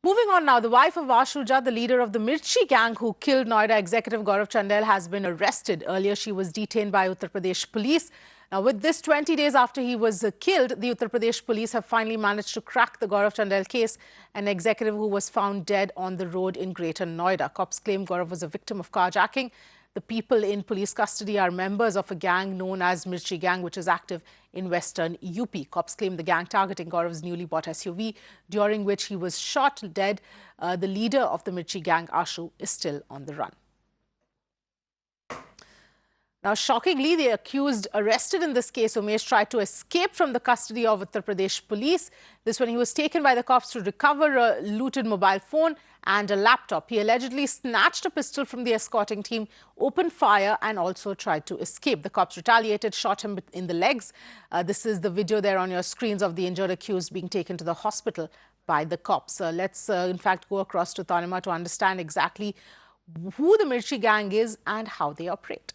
Moving on now, the wife of Ashu Jaat, the leader of the Mirchi Gang who killed Noida executive Gaurav Chandel, has been arrested. Earlier, she was detained by Uttar Pradesh police. Now, with this 20 days after he was killed, the Uttar Pradesh police have finally managed to crack the Gaurav Chandel case, an executive who was found dead on the road in Greater Noida. Cops claim Gaurav was a victim of carjacking. The people in police custody are members of a gang known as Mirchi Gang, which is active in western UP. Cops claim the gang targeting Gaurav's newly bought SUV, during which he was shot dead. The leader of the Mirchi Gang, Ashu, is still on the run. Now, shockingly, the accused arrested in this case, Umesh, tried to escape from the custody of Uttar Pradesh police. This when he was taken by the cops to recover a looted mobile phone and a laptop. He allegedly snatched a pistol from the escorting team, opened fire and also tried to escape. The cops retaliated, shot him in the legs. This is the video there on your screens of the injured accused being taken to the hospital by the cops. Let's, in fact, go across to Tanima to understand exactly who the Mirchi Gang is and how they operate.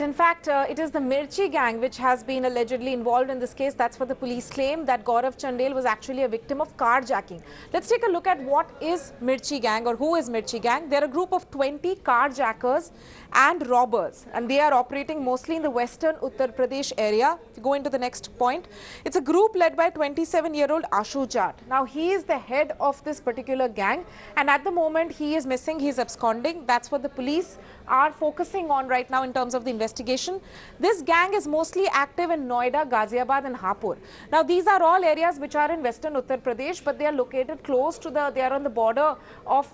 In fact, it is the Mirchi Gang which has been allegedly involved in this case. That's what the police claim, that Gaurav Chandel was actually a victim of carjacking. Let's take a look at what is Mirchi Gang, or who is Mirchi Gang. They're a group of 20 carjackers and robbers, and they are operating mostly in the western Uttar Pradesh area. If you go into the next point, it's a group led by 27-year-old Ashu Jaat. Now, he is the head of this particular gang, and at the moment he is missing, he is absconding. That's what the police are focusing on right now in terms of the investigation. This gang is mostly active in Noida, Ghaziabad and Hapur. Now, these are all areas which are in western Uttar Pradesh, but they are located close to they are on the border of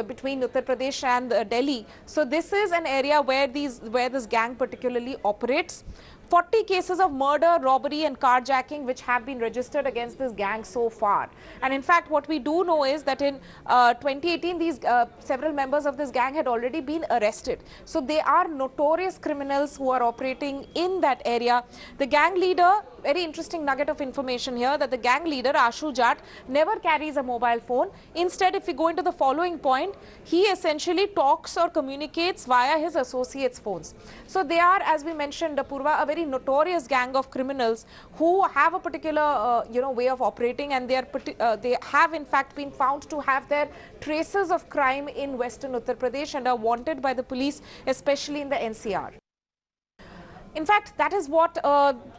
between Uttar Pradesh and Delhi. So this is an area where this gang particularly operates. 40 cases of murder, robbery and carjacking which have been registered against this gang so far. And in fact, what we do know is that in 2018, these several members of this gang had already been arrested. So they are notorious criminals who are operating in that area. The gang leader, very interesting nugget of information here, that the gang leader, Ashu Jaat, never carries a mobile phone. Instead, if we go into the following point, he essentially talks or communicates via his associates' phones. So they are, as we mentioned, Purva, a very notorious gang of criminals who have a particular way of operating, and they have in fact been found to have their traces of crime in western Uttar Pradesh and are wanted by the police, especially in the NCR. In fact, that is what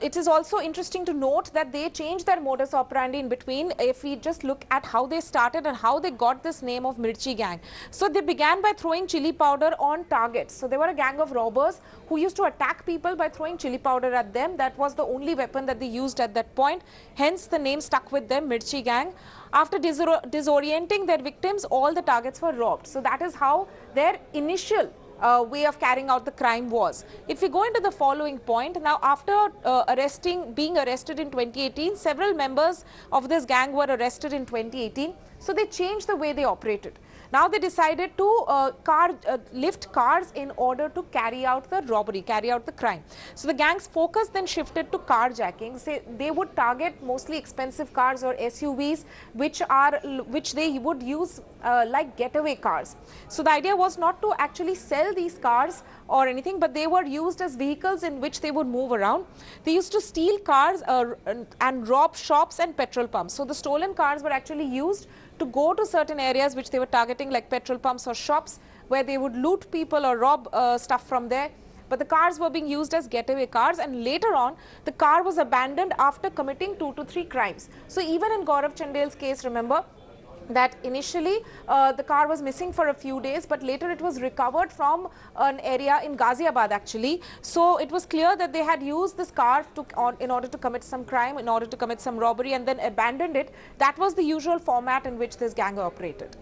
it is also interesting to note that they changed their modus operandi in between. If we just look at how they started and how they got this name of Mirchi Gang. So they began by throwing chili powder on targets. So they were a gang of robbers who used to attack people by throwing chili powder at them. That was the only weapon that they used at that point. Hence the name stuck with them, Mirchi Gang. After disorienting their victims, all the targets were robbed. So that is how their initial way of carrying out the crime was. If we go into the following point, now after being arrested in 2018, several members of this gang were arrested in 2018. So they changed the way they operated. Now they decided to lift cars in order to carry out the robbery, carry out the crime. So the gang's focus then shifted to carjacking. They would target mostly expensive cars or SUVs, which they would use like getaway cars. So the idea was not to actually sell these cars or anything, but they were used as vehicles in which they would move around. They used to steal cars and rob shops and petrol pumps. So the stolen cars were actually used to go to certain areas which they were targeting, like petrol pumps or shops, where they would loot people or rob stuff from there. But the cars were being used as getaway cars, and later on the car was abandoned after committing 2 to 3 crimes. So even in Gaurav Chandel's case, remember that initially the car was missing for a few days, but later it was recovered from an area in Ghaziabad actually. So it was clear that they had used this car in order to commit some crime, in order to commit some robbery, and then abandoned it. That was the usual format in which this gang operated.